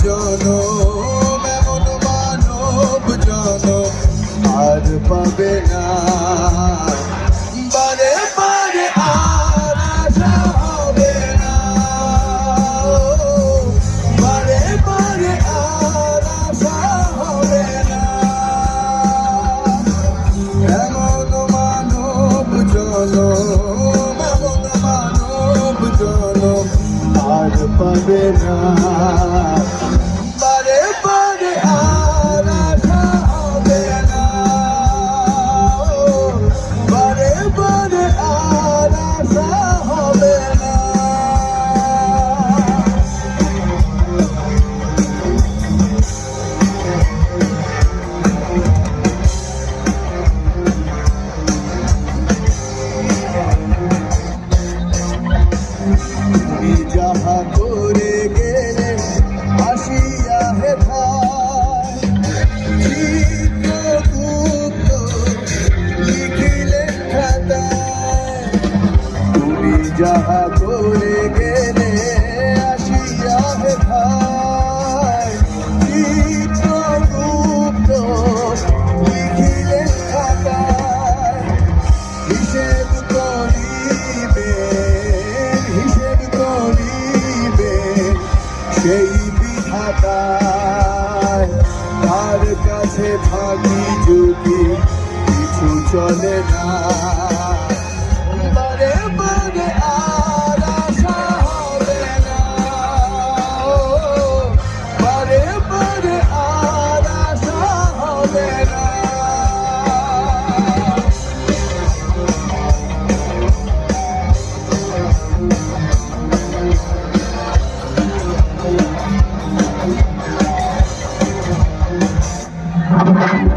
জনম এমন মানব জনম আর পাবে না। বারে বারে আর আশা হবে না, বারে বারে আর আশা হবে না। এমন মানব জনম এমন মানব জনম আর পাবে না। বারে বারে আর আশা হবে না, বারে বারে আর আশা হবে না। তুমি যাহা করে গেলে আসিয়া হেথায় চিত্রগুপ্ত লিখিলে খাতায়। তুমি যাহা করে গেলে আসিয়া হেথায় চিত্রগুপ্ত লিখিলে খাতায়। হিসেব করিবেন, হিসেব করিবেন সেই বিধাতায়। তার কাছে ভাগি ঝুঁকি কিছু চলে না। বারে বারে আর আশা হবে না, বারে বারে আর আশা হবে না। Thank you.